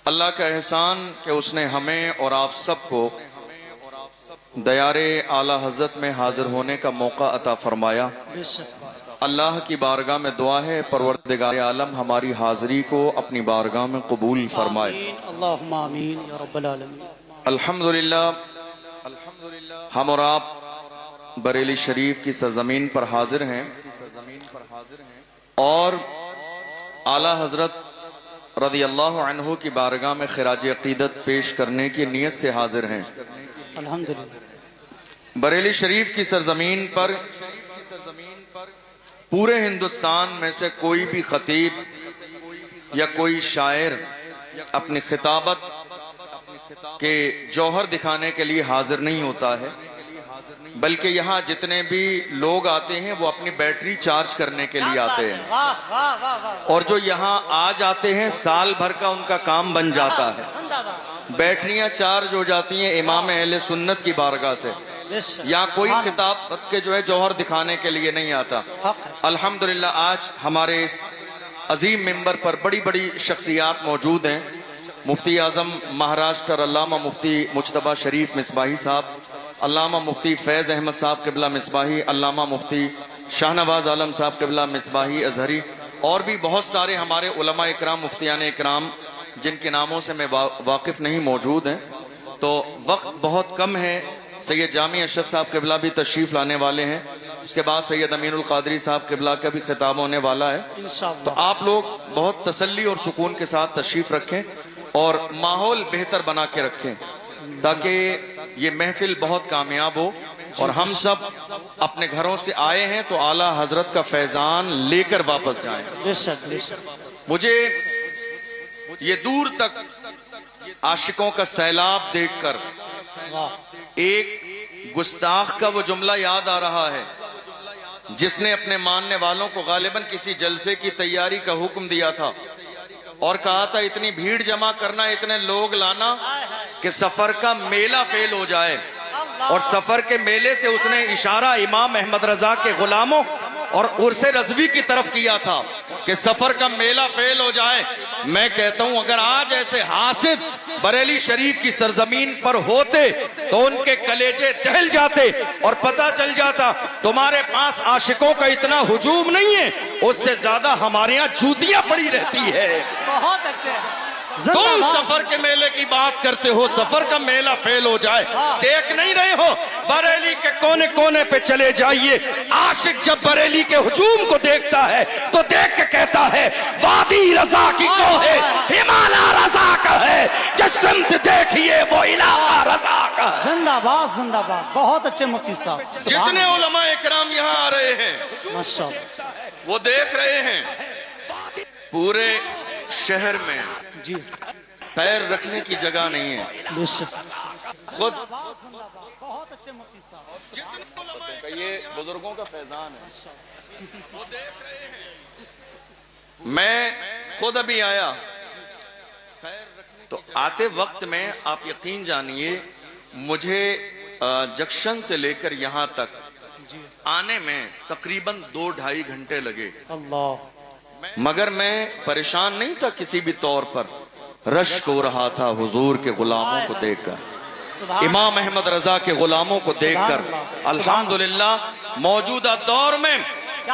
اللہ کا احسان کہ اس نے ہمیں اور آپ سب کو دیار اعلیٰ حضرت میں حاضر ہونے کا موقع عطا فرمایا۔ اللہ کی بارگاہ میں دعا ہے پروردگار عالم ہماری حاضری کو اپنی بارگاہ میں قبول فرمائے۔ اللہم آمین یا رب العالمین۔ الحمدللہ ہم اور آپ بریلی شریف کی سرزمین پر حاضر ہیں اور اعلیٰ حضرت رضی اللہ عنہ کی بارگاہ میں خراج عقیدت پیش کرنے کی نیت سے حاضر ہیں۔ الحمدللہ بریلی شریف کی سرزمین پر پورے ہندوستان میں سے کوئی بھی خطیب یا کوئی شاعر اپنی خطابت کے جوہر دکھانے کے لیے حاضر نہیں ہوتا ہے، بلکہ یہاں جتنے بھی لوگ آتے ہیں وہ اپنی بیٹری چارج کرنے کے لیے آتے ہیں، اور جو یہاں آ جاتے ہیں سال بھر کا ان کا کام بن جاتا ہے، بیٹریاں چارج ہو جاتی ہیں امام اہل سنت کی بارگاہ سے۔ یہاں کوئی خطابت کے جو ہے جوہر دکھانے کے لیے نہیں آتا۔ الحمدللہ آج ہمارے اس عظیم ممبر پر بڑی بڑی شخصیات موجود ہیں۔ مفتی اعظم مہاراشٹر علامہ مفتی مجتبیٰ شریف مصباحی صاحب، علامہ مفتی فیض احمد صاحب قبلہ مصباحی، علامہ مفتی شاہ نواز عالم صاحب قبلہ مصباحی ازہری، اور بھی بہت سارے ہمارے علماء اکرام مفتیان اکرام جن کے ناموں سے میں واقف نہیں موجود ہیں۔ تو وقت بہت کم ہے۔ سید جامع اشرف صاحب قبلہ بھی تشریف لانے والے ہیں، اس کے بعد سید امین القادری صاحب قبلہ کا بھی خطاب ہونے والا ہے۔ تو آپ لوگ بہت تسلی اور سکون کے ساتھ تشریف رکھیں اور ماحول بہتر بنا کے رکھیں تاکہ یہ محفل بہت کامیاب ہو، اور ہم سب اپنے گھروں سے آئے ہیں تو اعلیٰ حضرت کا فیضان لے کر واپس جائیں۔ مجھے یہ دور تک عاشقوں کا سیلاب دیکھ کر ایک گستاخ کا وہ جملہ یاد آ رہا ہے جس نے اپنے ماننے والوں کو غالباً کسی جلسے کی تیاری کا حکم دیا تھا اور کہا تھا اتنی بھیڑ جمع کرنا، اتنے لوگ لانا کہ سفر کا میلہ فیل ہو جائے، اور سفر کے میلے سے اس نے اشارہ امام احمد رضا کے غلاموں اور عرس رضوی کی طرف کیا تھا کہ سفر کا میلہ فیل ہو جائے۔ میں کہتا ہوں اگر آج ایسے حاسد بریلی شریف کی سرزمین پر ہوتے تو ان کے کلیجے دہل جاتے اور پتہ چل جاتا تمہارے پاس عاشقوں کا اتنا ہجوم نہیں ہے، اس سے زیادہ ہمارے یہاں جوتیاں پڑی رہتی ہے۔ بہت اچھے تم سفر کے میلے کی بات کرتے ہو، سفر کا میلہ فیل ہو جائے، دیکھ نہیں رہے ہو؟ بریلی کے کونے کونے پہ چلے جائیے، عاشق جب بریلی کے ہجوم کو دیکھتا ہے تو دیکھ کے کہتا ہے وادی رضا کی کوہ ہے، ہمالا رضا کا ہے، جس سمت دیکھیے وہ علاقہ رضا کا ہے۔ زندہ باد زندہ باد، بہت اچھے مفتی صاحب۔ جتنے علماء اکرام یہاں آ رہے ہیں ماشاءاللہ، وہ دیکھ رہے ہیں پورے شہر میں جی پیر رکھنے کی جگہ نہیں ہے۔ بے شک، خود بہت اچھے مفتی صاحب۔ یہ بزرگوں کا فیضان ہے، وہ دیکھ رہے ہیں۔ میں خود ابھی آیا تو آتے وقت میں آپ یقین جانیے مجھے جنکشن سے لے کر یہاں تک آنے میں تقریباً 2-2.5 گھنٹے لگے، اللہ، مگر میں پریشان نہیں تھا کسی بھی طور پر، رشک ہو رہا تھا حضور کے غلاموں کو دیکھ کر، امام احمد رضا کے غلاموں کو دیکھ کر۔ الحمدللہ موجودہ دور میں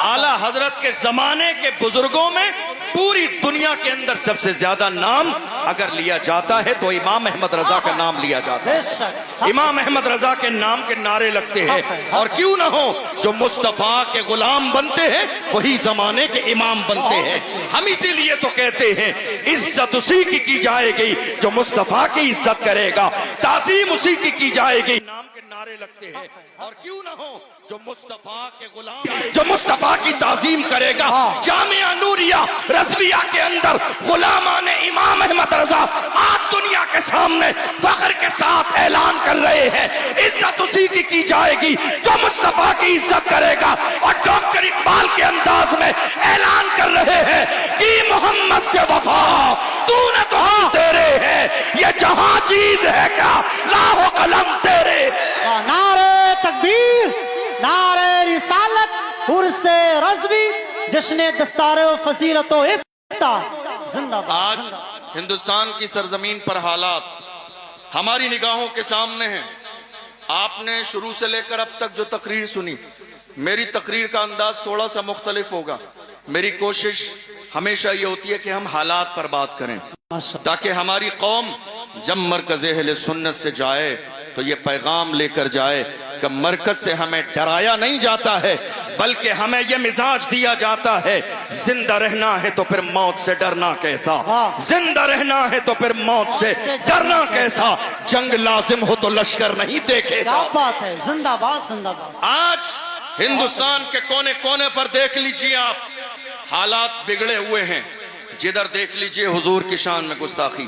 اعلیٰ حضرت کے زمانے کے بزرگوں میں پوری دنیا کے اندر سب سے زیادہ نام اگر لیا جاتا ہے تو امام احمد رضا کا نام لیا جاتا ہے۔ بے شک، امام احمد رضا کے نام کے نعرے لگتے ہیں، اور کیوں نہ ہو جو مصطفیٰ کے غلام بنتے ہیں وہی زمانے کے امام بنتے ہیں۔ ہم اسی لیے تو کہتے ہیں عزت اسی کی جائے گی جو مصطفیٰ کی عزت کرے گا، تعظیم اسی کی جائے گی، نام کے نعرے لگتے ہیں، اور کیوں نہ ہو جو مصطفیٰ کے غلام جو مصطفیٰ کی تعظیم کرے گا۔ جامعہ نوریہ رضویہ کے اندر غلامان امام احمد رضا آج دنیا کے سامنے فخر کے ساتھ اعلان کر رہے ہیں عزت اسی کی جائے گی جو مصطفیٰ کی عزت کرے گا، اور ڈاکٹر اقبال کے انداز میں اعلان کر رہے ہیں کہ محمد سے وفا تو نہ تو ہم تیرے ہیں، یہ جہاں چیز ہے کیا لاہ و قلم تیرے۔ نعرہ تکبیر، نعرہ رسالت، عرس رضوی، جشن دستار و فضیلت و افتخار، زندہ باد۔ آج ہندوستان کی سرزمین پر حالات ہماری نگاہوں کے سامنے ہیں. آپ نے شروع سے لے کر اب تک جو تقریر سنی، میری تقریر کا انداز تھوڑا سا مختلف ہوگا. میری کوشش ہمیشہ یہ ہوتی ہے کہ ہم حالات پر بات کریں، تاکہ ہماری قوم جب مرکز اہل سنت سے جائے تو یہ پیغام لے کر جائے کہ مرکز سے ہمیں ڈرایا نہیں جاتا ہے، بلکہ ہمیں یہ مزاج دیا جاتا ہے زندہ رہنا ہے تو پھر موت سے ڈرنا کیسا، زندہ رہنا ہے تو پھر موت سے ڈرنا کیسا، جنگ لازم ہو تو لشکر نہیں دیکھے. کیا بات ہے، زندہ باد زندہ باد. آج ہندوستان کے کونے کونے پر دیکھ لیجئے آپ، حالات بگڑے ہوئے ہیں. جدھر دیکھ لیجئے حضور کی شان میں گستاخی،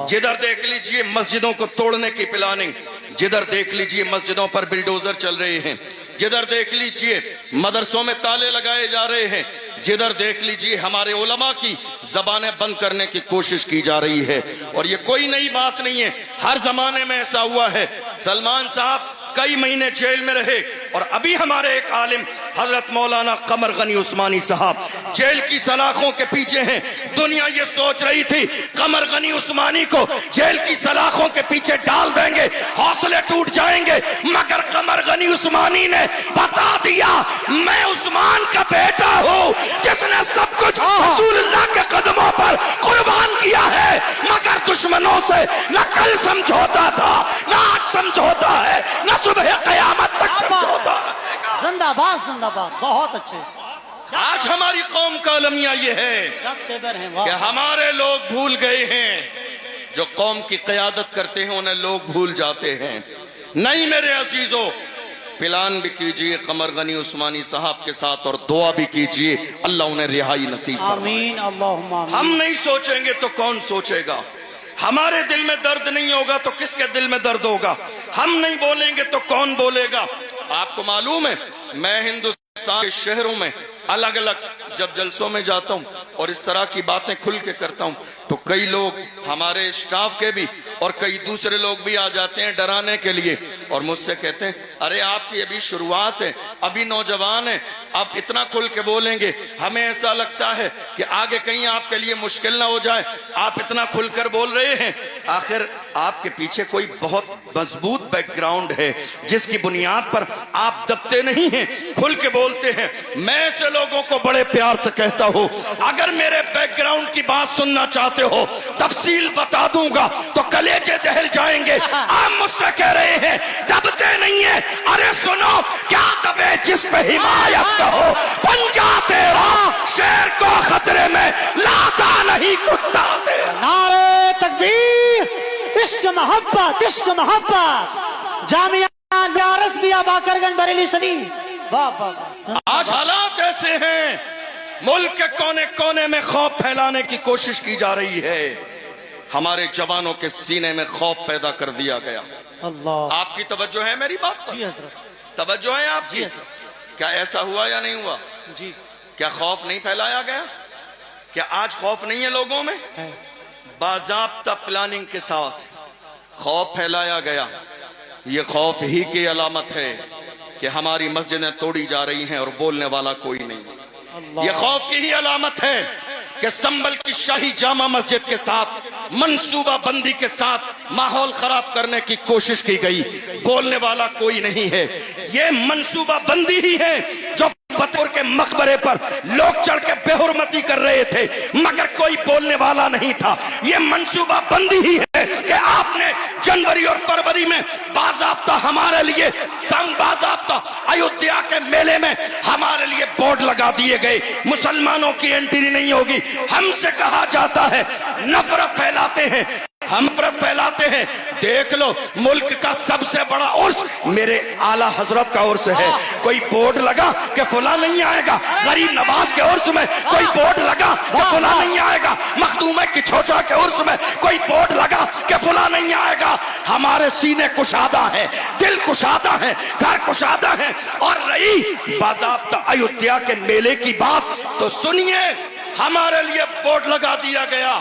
جدھر دیکھ لیجئے مسجدوں کو توڑنے کی پلاننگ، جدھر دیکھ لیجئے مسجدوں پر بلڈوزر چل رہے ہیں، جدھر دیکھ لیجئے مدرسوں میں تالے لگائے جا رہے ہیں، جدھر دیکھ لیجئے ہمارے علماء کی زبانیں بند کرنے کی کوشش کی جا رہی ہے. اور یہ کوئی نئی بات نہیں ہے، ہر زمانے میں ایسا ہوا ہے. سلمان صاحب کئی مہینے جیل میں رہے، اور ابھی ہمارے ایک عالم حضرت مولانا قمر غنی عثمانی صاحب جیل کی سلاخوں کے پیچھے ہیں. دنیا یہ سوچ رہی تھی قمر غنی عثمانی کو جیل کی سلاخوں کے پیچھے ڈال دیں گے، حوصلے ٹوٹ جائیں گے، مگر قمر غنی عثمانی نے بتا دیا میں عثمان کا بیٹا ہوں جس نے سب کچھ رسول اللہ کے قدموں پر قربان کیا ہے. مگر دشمنوں سے نہ کل سمجھوتا تھا، نہ آج سمجھوتا ہے، نہ صبح قیامت تک سمجھوتا ہے. زندہ باد زندہ باد. بہت اچھے. آج ہماری قوم کا المیہ یہ ہے کہ ہمارے لوگ بھول گئے ہیں، جو قوم کی قیادت کرتے ہیں انہیں لوگ بھول جاتے ہیں. نہیں میرے عزیزو، پلان بھی کیجئے قمر غنی عثمانی صاحب کے ساتھ اور دعا بھی کیجئے اللہ انہیں رہائی نصیب فرمائے. آمین اللہم آمین. ہم نہیں سوچیں گے تو کون سوچے گا؟ ہمارے دل میں درد نہیں ہوگا تو کس کے دل میں درد ہوگا؟ ہم نہیں بولیں گے تو کون بولے گا؟ آپ کو معلوم ہے میں ہندوستان کے شہروں میں الگ الگ جب جلسوں میں جاتا ہوں اور اس طرح کی باتیں کھل کے کرتا ہوں تو کئی لوگ ہمارے اسٹاف کے بھی اور کئی دوسرے لوگ بھی آ جاتے ہیں ڈرانے کے لیے اور مجھ سے کہتے ہیں ارے آپ کی ابھی شروعات ہے، ابھی نوجوان ہیں، آپ اتنا کھل کے بولیں گے، ہمیں ایسا لگتا ہے کہ آگے کہیں آپ کے لیے مشکل نہ ہو جائے، آپ اتنا کھل کر بول رہے ہیں. آخر آپ کے پیچھے کوئی بہت مضبوط بیک گراؤنڈ ہے جس کی بنیاد پر آپ دبتے نہیں ہیں، کھل کے بولتے ہیں. میں ایسے لوگوں کو بڑے پیار سے کہتا ہوں اگر میرے بیک گراؤنڈ کی بات سننا چاہتے ہو تفصیل بتا دوں گا تو کلیجے دہل جائیں گے. آپ مجھ سے کہہ رہے ہیں دبتے نہیں ہیں، ارے سنو کیا دبے جس پہ حمایت کہو، پنجا تیرا شیر کو خطرے میں لاتا نہیں کتا تیرا. نعرہ تکبیر، عشق محبت عشق محبت. جامعہ بیارس بھی باقر گنج بریلی شریف. واہ واہ واہ. آج حالات ایسے ہیں ملک کے کونے کونے میں خوف پھیلانے کی کوشش کی جا رہی ہے. ہمارے جوانوں کے سینے میں خوف پیدا کر دیا گیا. اللہ. آپ کی توجہ ہے میری بات پر؟ جی حضرت. توجہ ہے آپ کی؟ جی حضرت. کیا ایسا ہوا یا نہیں ہوا؟ جی. کیا خوف نہیں پھیلایا گیا؟ کیا آج خوف نہیں ہے لوگوں میں؟ باضابطہ پلاننگ کے ساتھ خوف پھیلایا گیا. یہ خوف ہی کی علامت ہے کہ ہماری مسجدیں توڑی جا رہی ہیں اور بولنے والا کوئی نہیں. یہ خوف کی ہی علامت ہے کہ سنبل کی شاہی جامع مسجد کے ساتھ منصوبہ بندی کے ساتھ ماحول خراب کرنے کی کوشش کی گئی، بولنے والا کوئی نہیں ہے. یہ منصوبہ بندی ہی ہے جو فتح پور کے مقبرے پر لوگ چڑھ کے بے حرمتی کر رہے تھے مگر کوئی بولنے والا نہیں تھا. یہ منصوبہ بندی ہی ہے کہ آپ نے جنوری اور فروری میں باضابطہ ہمارے لیے باضابطہ ایودھیا کے میلے میں ہمارے لیے بورڈ لگا دیے گئے، مسلمانوں کی انٹری نہیں ہوگی. ہم سے کہا جاتا ہے نفرت پھیلاتے ہیں، ہم نفرت پھیلاتے ہیں. دیکھ لو ملک کا سب سے بڑا عرس میرے اعلیٰ حضرت کا عرس ہے. کوئی بورڈ لگا کہ فلاں نہیں آئے گا؟ غریب نواز کے عرس میں کوئی بورڈ لگا کہ فلاں نہیں آئے گا؟ مخدومہ کی چھوٹا کے عرس میں کوئی بورڈ لگا کہ فلاں نہیں آئے گا؟ ہمارے سینے کشادہ ہیں، دل کشادہ ہیں، گھر کشادہ ہیں. اور رہی باضابطہ ایودھیا کے میلے کی بات تو سنیے، ہمارے لیے بورڈ لگا دیا گیا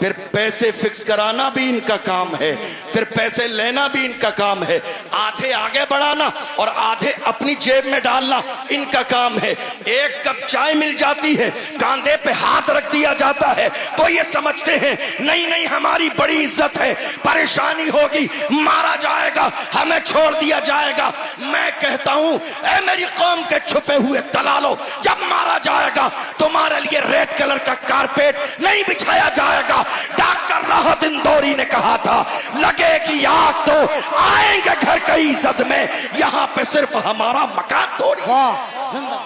پھر پیسے فکس کرانا بھی ان کا کام ہے، پھر پیسے لینا بھی ان کا کام ہے، آدھے آگے بڑھانا اور آدھے اپنی جیب میں ڈالنا ان کا کام ہے۔ ایک کپ چائے مل جاتی ہے، کاندھے پہ ہاتھ رکھ دیا جاتا ہے تو یہ سمجھتے ہیں نہیں نہیں ہماری بڑی عزت ہے، پریشانی ہوگی مارا جائے گا، ہمیں چھوڑ دیا جائے گا۔ میں کہتا ہوں اے میری قوم کے چھپے ہوئے دلالو، جب مارا جائے گا تمہارے لیے ریڈ کلر کا کارپیٹ نہیں بچھایا جائے گا۔ ڈاکٹر راحت اندوری نے کہا تھا لگے گی آگ تو آئیں گے گھر کی عزت میں، یہاں پہ صرف ہمارا مکان توڑی۔ واہ زندہ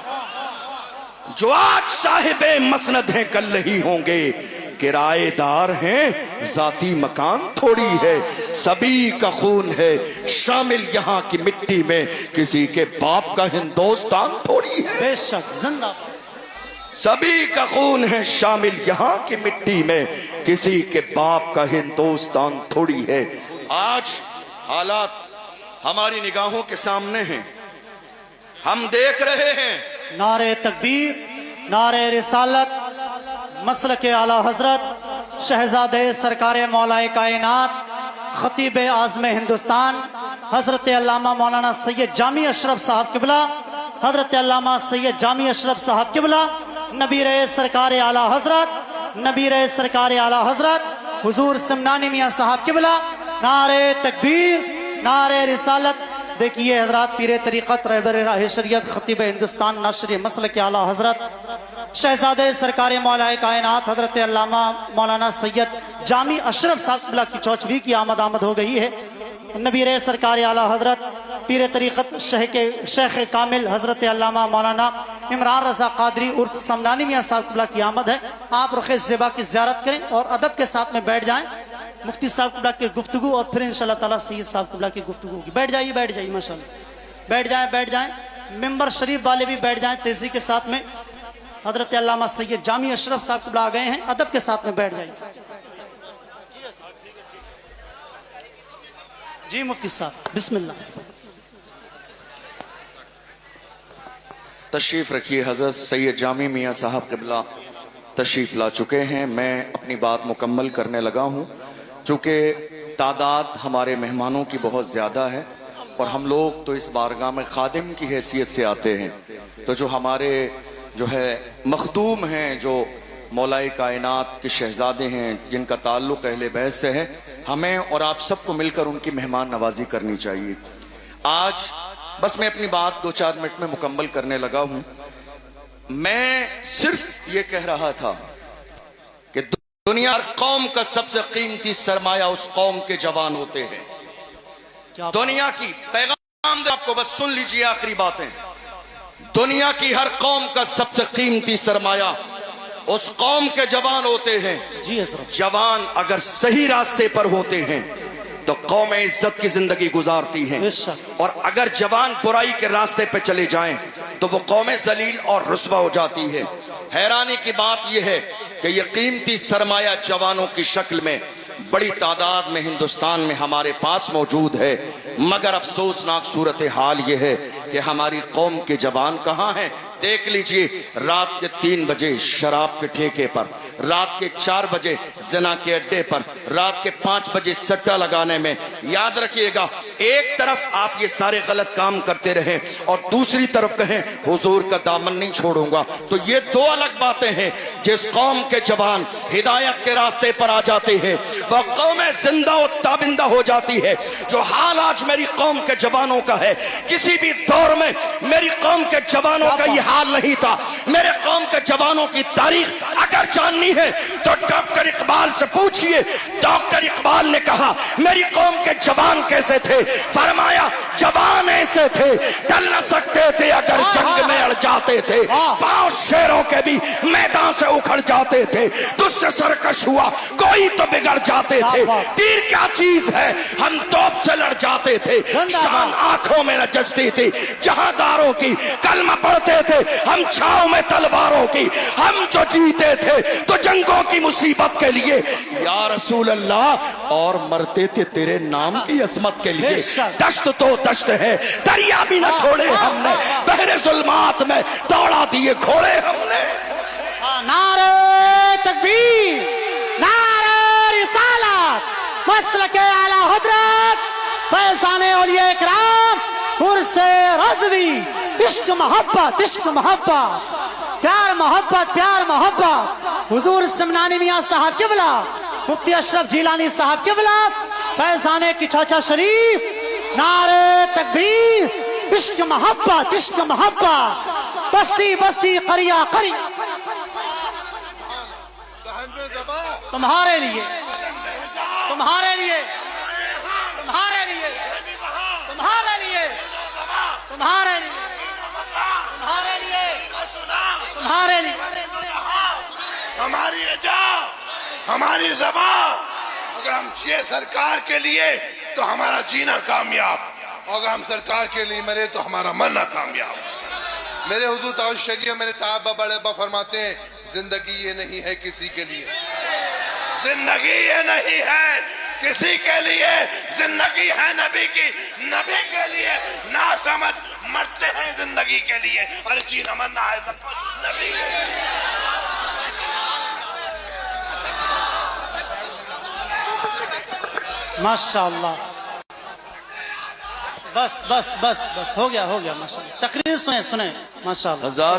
جو آج صاحب مسند ہیں کل نہیں ہوں گے، کرائے دار ہیں ذاتی مکان تھوڑی ہے، سبھی کا خون ہے شامل یہاں کی مٹی میں، کسی کے باپ کا ہندوستان تھوڑی ہے۔ بے شک زندہ سبھی کا خون ہے شامل یہاں کی مٹی میں، کسی کے باپ کا ہندوستان تھوڑی ہے۔ آج حالات ہماری نگاہوں کے سامنے ہیں، ہم دیکھ رہے ہیں۔ نعرہ تکبیر، نعرہ رسالت، مسلک اعلی حضرت شہزادہ سرکار مولا کائنات خطیب اعظم ہندوستان حضرت علامہ مولانا سید جامی اشرف صاحب قبلہ، حضرت علامہ سید جامی اشرف صاحب قبلہ، نبی رئیس سرکار اعلی حضرت، نبی رئیس سرکار اعلی حضرت حضور سمنانی میاں صاحب قبلہ، نعرہ تکبیر، نعرہ رسالت۔ دیکھیے حضرات، پیر طریقت رہبر راہ شریعت خطیب ہندوستان ناشر مسلک اعلی حضرت شہزادہ سرکار مولا کائنات حضرت علامہ مولانا سید جامی اشرف صاحب قبلہ کی چوچوی کی آمد ہو گئی ہے۔ نبی رئیس سرکار اعلی حضرت پیر طریقت شیخ کامل حضرت علامہ مولانا عمران رضا قادری عرف سمنانی میاں صاحب قبلہ کی آمد ہے۔ آپ رخ زیبا کی زیارت کریں اور ادب کے ساتھ میں بیٹھ جائیں۔ مفتی صاحب قبلہ کی گفتگو اور پھر انشاءاللہ تعالیٰ سید صاحب قبلہ کی گفتگو ہوگی۔ بیٹھ جائیے ماشاءاللہ، بیٹھ جائیں۔ ممبر شریف والے بھی بیٹھ جائیں تیزی کے ساتھ میں۔ حضرت علامہ سید جامی اشرف صاحب قبلہ آ گئے ہیں، ادب کے ساتھ میں بیٹھ جائیے۔ جی مفتی صاحب بسم اللہ۔ تشریف رکھیے، حضرت سید جامی میاں صاحب قبلہ تشریف لا چکے ہیں۔ میں اپنی بات مکمل کرنے لگا ہوں، چونکہ تعداد ہمارے مہمانوں کی بہت زیادہ ہے اور ہم لوگ تو اس بارگاہ میں خادم کی حیثیت سے آتے ہیں، تو جو ہمارے مخدوم ہیں، جو مولا کائنات کے شہزادے ہیں، جن کا تعلق اہل بیت سے ہے، ہمیں اور آپ سب کو مل کر ان کی مہمان نوازی کرنی چاہیے۔ آج بس میں اپنی بات 2-4 منٹ میں مکمل کرنے لگا ہوں۔ میں صرف یہ کہہ رہا تھا کہ دنیا قوم کا سب سے قیمتی سرمایہ اس قوم کے جوان ہوتے ہیں۔ دنیا کی پیغام دے آپ کو، بس سن لیجئے آخری باتیں۔ دنیا کی ہر قوم کا سب سے قیمتی سرمایہ اس قوم کے جوان ہوتے ہیں۔ جی حضرت، جوان اگر صحیح راستے پر ہوتے ہیں تو قوم عزت کی زندگی گزارتی ہیں، اور اگر جوان برائی کے راستے پہ چلے جائیں تو وہ قوم ذلیل اور رسوا ہو جاتی ہے۔ حیرانی کی بات یہ ہے کہ یہ قیمتی سرمایہ جوانوں کی شکل میں بڑی تعداد میں ہندوستان میں ہمارے پاس موجود ہے، مگر افسوسناک صورتحال یہ ہے کہ ہماری قوم کے جوان کہاں ہیں؟ دیکھ لیجئے، رات کے 3 بجے شراب کے ٹھیکے پر، رات کے 4 بجے زنا کے اڈے پر، رات کے 5 بجے سٹا لگانے میں۔ یاد رکھیے گا، ایک طرف آپ یہ سارے غلط کام کرتے رہیں اور دوسری طرف کہیں حضور کا دامن نہیں چھوڑوں گا، تو یہ 2 الگ باتیں ہیں۔ جس قوم کے جوان ہدایت کے راستے پر آ جاتے ہیں وہ قوم زندہ و تابندہ ہو جاتی ہے۔ جو حال آج میری قوم کے جوانوں کا ہے، کسی بھی دور میں میری قوم کے جوانوں کا یہ حال نہیں تھا۔ میرے قوم کے جوانوں کی تاریخ اگر جاننی ہے تو ڈاکٹر اقبال سے پوچھئے۔ ڈاکٹر اقبال نے کہا میری قوم کے جوان کیسے تھے؟ فرمایا جوان ایسے تھے، ڈل نہ سکتے تھے اگر جنگ میں اڑ جاتے تھے، پاؤں شیروں کے بھی میدان سے اکھڑ جاتے تھے، تجھ سے سرکش ہوا کوئی تو بگڑ جاتے تھے، تیر کیا چیز ہے ہم توپ سے لڑ جاتے تھے، شان آنکھوں میں نہ جچتی تھی جہاں داروں کی، کلمہ پڑھتے تھے ہم چھاؤں میں تلواروں کی، ہم جو جیتے تھے تو جنگوں کی مصیبت کے لیے یا رسول اللہ، اور مرتے تھے تیرے نام کی عظمت کے لیے۔ دشت تو دشت ہے، دریا بھی نہ چھوڑے ہم نے، بحر ظلمات میں دوڑا دیے گھوڑے ہم نے۔ نعرہ تکبیر، نعرہ مسلک اعلی حضرت فیضان اولیاء اکرام عرس رضوی، عشق محبت، عشق محبت، پیار محبت، پیار محبت، حضور سمنانی میاں صاحب قبلہ، مفتی اشرف جیلانی صاحب قبلہ، فیضان کی چاچا شریف، نعرہ تکبیر، عشق محبت، عشق محبت، بستی بستی قریہ قریہ تمہارے لیے، تمہارے لیے، تمہارے لیے، تمہارے لیے، تمہارے لیے، تمہارے لیے، تمہارے لیے، ہماری اجا، ہماری زبان، اگر ہم جیے سرکار کے لیے تو ہمارا جینا کامیاب، اور اگر ہم سرکار کے لیے مرے تو ہمارا مرنا کامیاب۔ میرے حضور تعالی شریعہ میرے صحابہ بڑے ابا فرماتے ہیں زندگی یہ نہیں ہے کسی کے لیے، زندگی یہ نہیں ہے کسی کے لیے، زندگی ہے نبی کی، نبی کے لیے، نہ سمجھ مرتے ہیں زندگی کے لیے، اور جینا مرنا ہے سب کچھ نبی کے لیے۔ ماشاءاللہ، بس بس بس بس ہو گیا، ہو گیا، ماشاءاللہ۔ تقریر سنیں سنیں، ماشاءاللہ۔ ہزار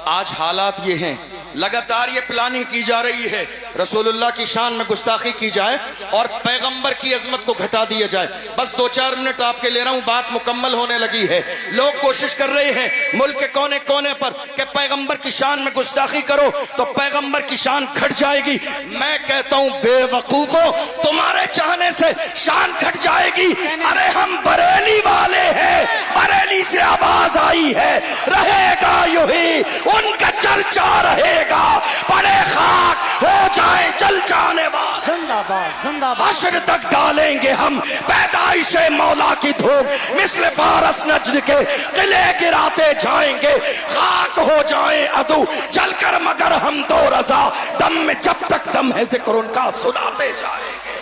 آج حالات یہ ہیں، لگاتار یہ پلاننگ کی جا رہی ہے رسول اللہ کی شان میں گستاخی کی جائے اور پیغمبر کی عظمت کو گھٹا دیا جائے۔ بس 2-4 منٹ آپ کے لے رہا ہوں، بات مکمل ہونے لگی ہے۔ لوگ کوشش کر رہے ہیں ملک کے کونے کونے پر کہ پیغمبر کی شان میں گستاخی کرو تو پیغمبر کی شان گھٹ جائے گی۔ میں کہتا ہوں بے وقوفو، تمہارے چاہنے سے شان گھٹ جائے گی۔ ارے ہم بریلی والے ہیں، بریلی سے آواز آئی ہے، رہے گا یوں ہی ان کا چرچا رہے گا، پڑے خاک ہو جائیں جل جانے والے، زندہ باد، زندہ باد۔ حشر تک ڈالیں گے ہم پیدائش مولا کی دھوپ، مثل فارس نجد کے قلعے گراتے جائیں گے، خاک ہو جائیں عدو جل کر مگر ہم دو رضا، دم میں جب تک دم ہے ذکر ان کا سناتے جائیں گے۔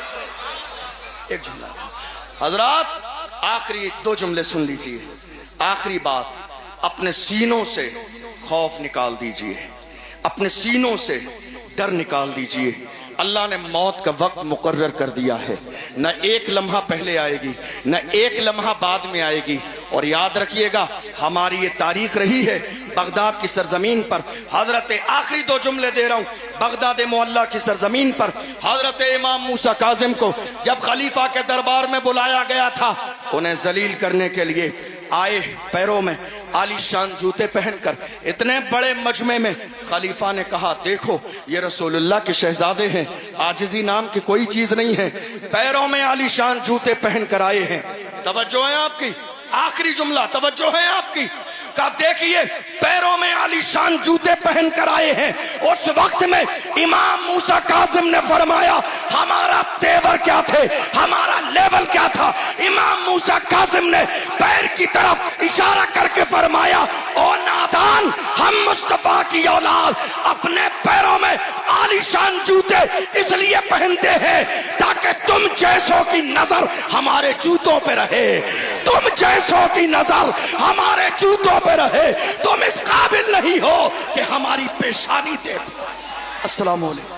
ایک جملہ حضرات، آخری 2 جملے سن لیجئے۔ آخری بات، اپنے سینوں سے خوف نکال دیجئے، اپنے سینوں سے ڈر نکال دیجئے۔ اللہ نے موت کا وقت مقرر کر دیا ہے، نہ ایک لمحہ پہلے آئے گی، نہ ایک لمحہ بعد میں آئے گی۔ اور یاد رکھیے گا، ہماری یہ تاریخ رہی ہے بغداد کی سرزمین پر، حضرت آخری 2 جملے دے رہا ہوں، بغداد معلیٰ کی سرزمین پر حضرت امام موسیٰ کاظم کو جب خلیفہ کے دربار میں بلایا گیا تھا، انہیں ذلیل کرنے کے لیے آئے، پیروں میں عالی شان جوتے پہن کر اتنے بڑے مجمع میں خلیفہ نے کہا دیکھو یہ رسول اللہ کے شہزادے ہیں، عاجزی نام کی کوئی چیز نہیں ہے، پیروں میں عالی شان جوتے پہن کر آئے ہیں۔ توجہ ہے آپ کی، آخری جملہ توجہ ہے آپ کی، کہا دیکھیے پیروں میں عالی شان جوتے پہن کر آئے ہیں۔ اس وقت میں امام موسیٰ کاظم نے فرمایا ہمارا تیور کیا تھے، ہمارا لیول کیا تھا؟ امام موسیٰ کاظم نے پیر کی طرف اشارہ کر کے فرمایا او نادان، ہم مصطفیٰ کی اولاد اپنے پیروں میں عالی شان جوتے اس لیے پہنتے ہیں تاکہ تم جیسوں کی نظر ہمارے جوتوں پہ رہے، تم جیسوں کی نظر ہمارے جوتوں پہ رہے، تم اس قابل نہیں ہو کہ ہماری پیشانی دیکھو۔ السلام علیکم۔